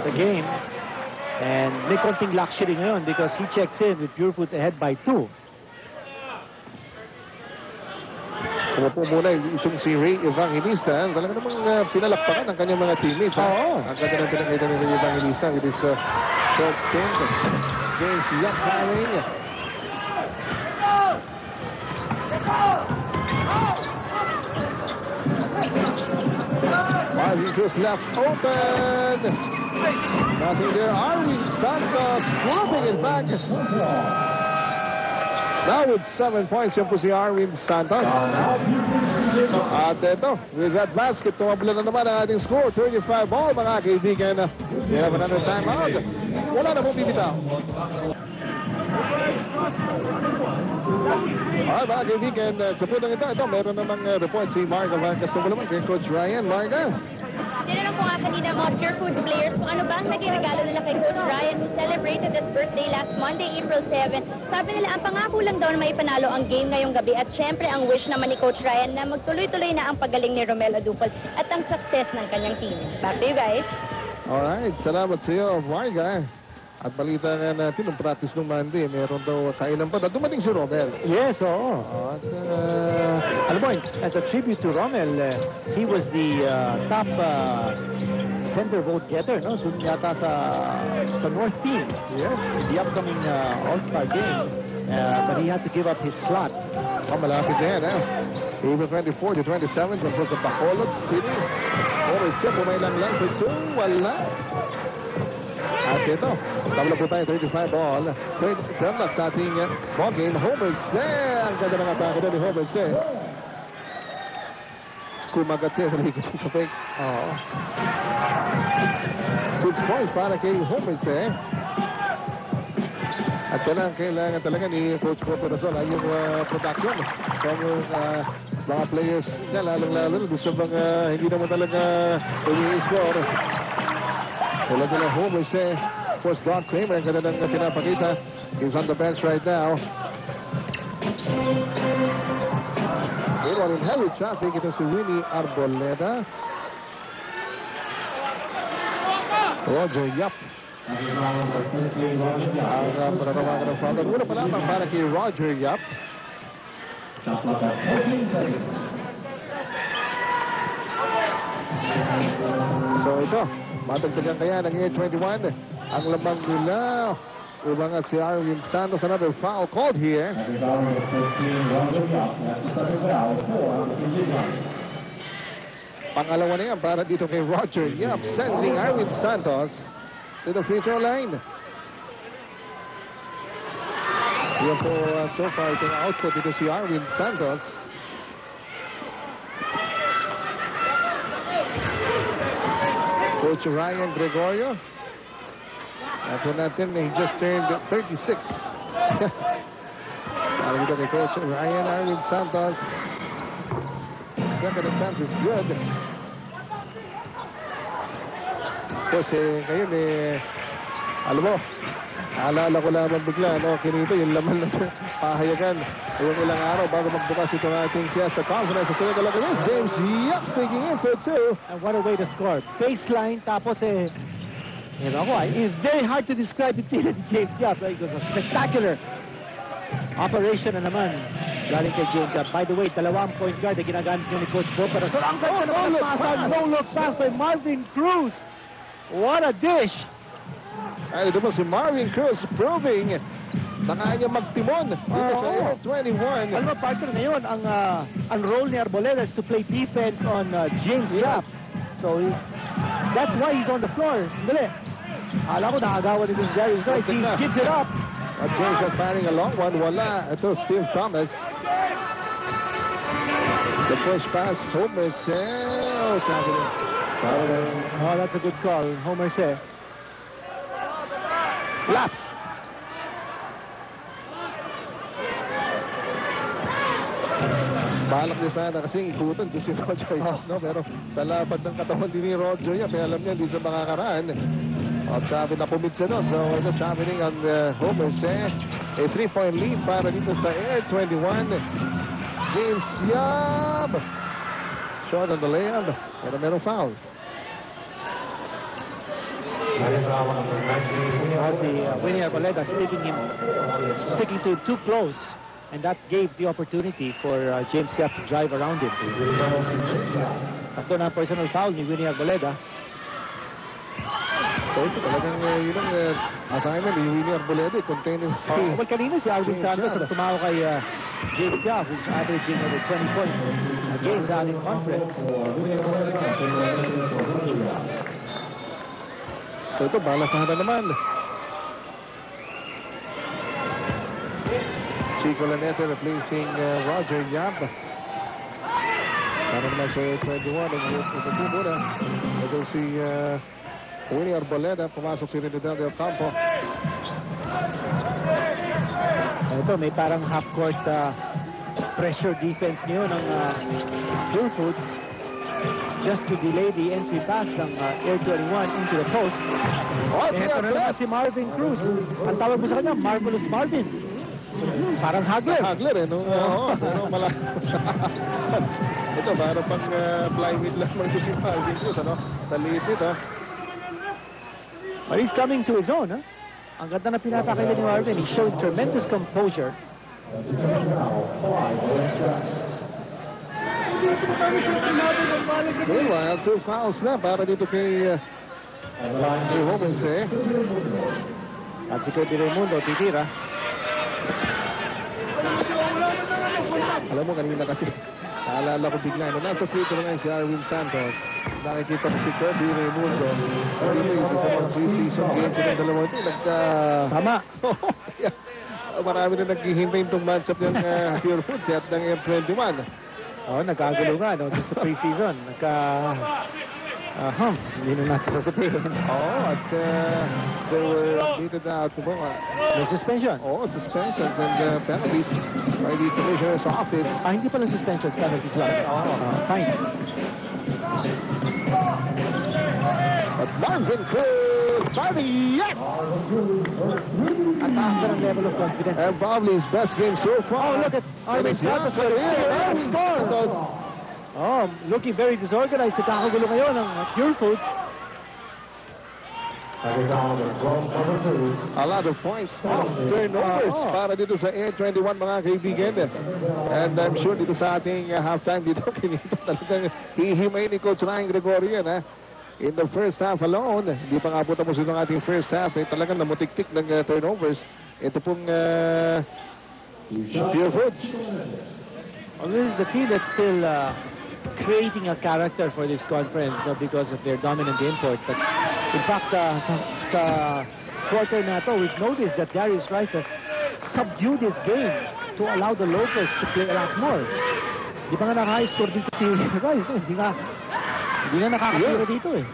the game. And may konting luxury ngayon because he checks in with Purefoods ahead by 2. Umupo muna itong si Ray Evangelista. Talaga namang pinalakpakan ang kanyang mga teammates. Oo. Ang ganda ng pinakita ni Ray Evangelista with his short stint. James Yap carrying. Marvin Cruz left open. Nothing there. Arwin Santos dropping it back. Now with 7 points yung po si Arwin Santos. At ito, with that basket, tumabla na naman ang ating score. 35 all, mga kaibigan. We have another timeout. Wala na pong bibitaw. Alright, mga kaibigan, sa punong ito, meron namang report si Marga Vargas. Ito naman kay Coach Ryan. Marga. Tinanong ko nga kanina mga Purefoods players kung ano ba ang naging regalo nila kay Coach Ryan who celebrated his birthday last Monday, April 7. Sabi nila ang pangako lang daw na maipanalo ang game ngayong gabi at syempre ang wish naman ni Coach Ryan na magtuloy-tuloy na ang pagaling ni Romel Adupol at ang success ng kanyang team. Back to you guys. Alright, salamat sa iyo, Marga. At balita nga natin, nung practice nung Monday, meron daw kainan pa. Dumating si Romel. Yes, oo. At, alam mo, as a tribute to Romel, he was the top center vote getter, no? Doon yata sa North team. Yes. In the upcoming All-Star game. But he had to give up his slot. Malapit na yan, ha? April 24 to 27, tapos sa Bacolod City. Siya, pumaylang lang sa 2, wala. At ito, tabla po tayo, 35 all. 27 na sa ating ball game. Homer Se. Ang ganda ng atake doon ni Homer Se. Kumagat siya sa likod sa fake. 6 points para kay Homer Se. At kailangan talaga ni Coach Coperazol ay yung production from yung mga players niya, lalong-lalo doon sa mga hindi naman talaga i-score. Tulad nila Homer Se. Of course, Don Kramer, ang ganda ng pinapakita. He's on the bench right now. Meanwhile, in heavy traffic, ito si Winnie Arboleda. Roger Yap. Ang pananawagan ng foul. Una pa lamang para kay Roger Yap. So ito, matagtagan kaya ng 21. Ang lamang nila, umangat si Arwin Santos. Another foul called here. Pangalawa na yan para dito kay Roger Yap, sending Arwin Santos to the free throw line. Yan po so far itong output dito si Arwin Santos. Coach Ryan Gregorio. Ako natin, he just turned 36. Para dito kay Coach Ryan Arwin Santos. Second attempt is good. Of course, ngayon alam mo, naalala ko lamang bigla, kinito yung laman ng pahayagan. Yung ilang araw bago magbukas itong ating Fiesta Conference. Ito yung talaga yun. James Yap sneaking in for 2. And what a way to score. Baseline, tapos it's very hard to describe the team of James Yap. It was a spectacular operation na naman. Galing kay James Yap. By the way, 2 point guard na ginagamit niyo ni Coach Bopera. So, ang ganda naman ng pasa. No-look pass by Marvin Cruz. What a dish. Ay, ito po si Marvin Cruz proving na kaya niya magtimon dito sa 21. Alam mo, partner, ngayon, ang role ni Arboleda is to play defense on James Yap. So, that's why he's on the floor. Dali. Alam ko, nakagawa ni James Yap. He gives it up. At James Yap firing a long one. Wala. Ito, Steve Thomas. The first pass, Homer Se. Oh, that's a good call. Homer Se. Laps. Balak niya sana kasing ikutan si Roger Yap, no? Pero sa lapad ng katawan din ni Roger Yap, alam niya, hindi sa makakaraan. At sabi na pumit siya doon. So, it's happening on Homer Se. A 3-point lead para dito sa Air 21. James Yap. Short on the layup. Pero merong foul. Si Winnie Arboleda sticking to him too close, and that gave the opportunity for James Yap to drive around him. Tatlo na personal foul ni Winnie Arboleda. So ito talagang yun ang assignment ni Winnie Arboleda, containing Well, kanina si Alvin Santos ang tumawa kay James Yap, who's averaging over 20 points a game sa ating conference. So ito, balasahan na naman. Chico Lanete replacing Roger Yap. Para naman sa 21, nag-upo muna. Ito si Winnie Arboleda, pumasok si Trinidad del Campo. Ito, may parang half-court pressure defense niyo ng Pure Foods just to delay the entry pass ng Air 21 into the post. Ito na naman si Marvin Cruz. Ang tawag mo sa kanya, Marvelous Marvin. Parang Hagler. Hagler, no? Oo, pero ito, parang pang flyweight lamang ito si Marvin Cruz, ano? Talit ito. But he's coming to his own, huh? Ang ganda na pinapakita ni Marvin. He showed tremendous composure. Meanwhile, 2 fouls na para dito kay Holmes, eh. At si Kirby Raimundo titira. Alam mo, kanina kasi, naalala ko bigla, no, nasa free throw ngayon si Arvin Santos. Nakikita ko si Kirby Raimundo. Ano ito, ito sa mga pre-season game ko ng dalawa ito, Tama. marami na naghihintay itong matchup ng Pure Foods at ng M21. Nagkagulo nga, no, sa pre-season. Hindi na natin sasabihin. At they were updated out to May suspension. suspensions and penalties by the Commissioner's Office. Hindi pala suspensions, penalties lang. Fine. But Marvin Cruz, yes! At taas na ng level of confidence. And probably his best game so far. Look at Arvin Santos. Looking very disorganized. Nagkakagulo ngayon ng Pure Foods. A lot of points off turnovers para dito sa Air 21 mga kaibigan. And I'm sure dito sa ating halftime dito kinita talagang hihimay ni Coach Ryan Gregorian. In the first half alone, hindi pa nga po tapos itong ating first half, talagang namutik-tik ng turnovers. Ito pong Pure Foods. Well, this is the team that's still creating a character for this conference, not because of their dominant import. But in fact, sa quarter na to, we've noticed that Darius Rice has subdued his game to allow the locals to play a lot more. Di pa nga naka-score dito si Rice. Hindi na nakakatira dito eh.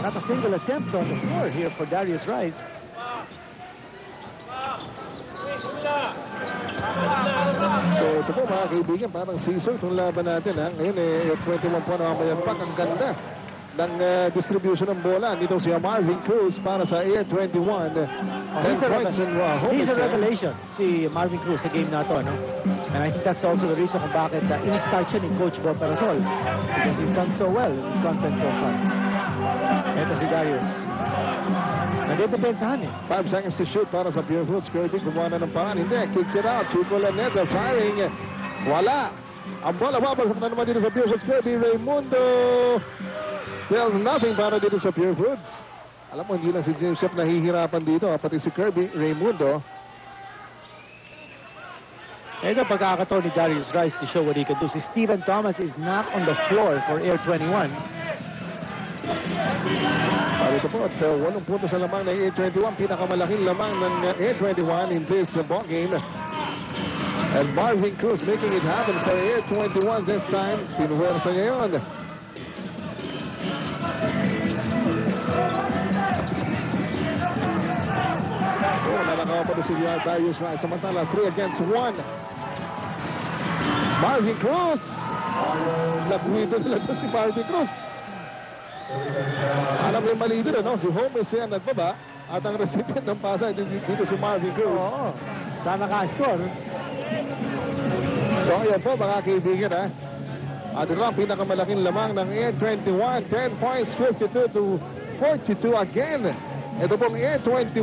Not a single attempt on the floor here for Darius Rice. So ito po mga kaibigan, parang season itong laban natin. Ngayon 21 po na mamayanpak. Ang ganda ng distribution ng bola. Dito si Marvin Cruz para sa Air 21. He's a revelation, si Marvin Cruz sa game na to, no? And I think that's also the reason kung bakit in-start siya ni Coach Bob Parasol. Because he's done so well in his conference so far. Ito si Darius. Nagdedepensahan eh. 5 seconds to shoot para sa Pure Foods. Kirby gumawa na ng paraan. Hindi, kicks it out. Chico Lanete firing. Wala. Ang bola babagsak na naman dito sa Pure Foods. Kirby Raimundo. Still nothing para dito sa Pure Foods. Alam mo, hindi lang si James Yap nahihirapan dito. Pati si Kirby Raimundo. Ito pagkakataon ni Darius Rice to show what he can do. Si Steven Thomas is not on the floor for Air 21. Ito po, at 8 puntos sa lamang ng Air 21. Pinakamalaking lamang ng Air 21 in this ball game. And Marvin Cruz making it happen for Air 21 this time. Pinuwersa niya yun. Nalakaw pa si Darius Rice. Samantala, 3 against 1. Marvin Cruz. Nagwito nila ito si Marvin Cruz. Alam mo yung mali dito, no? Si Holmes yan nagbaba. At ang recipient ng pasa dito si Marvin Cruz. Sana ka-score. So, ayan po mga kaibigan, At ito ang pinakamalaking lamang ng Air 21. 10 points, 52 to 42 again. Ito pong Air 21.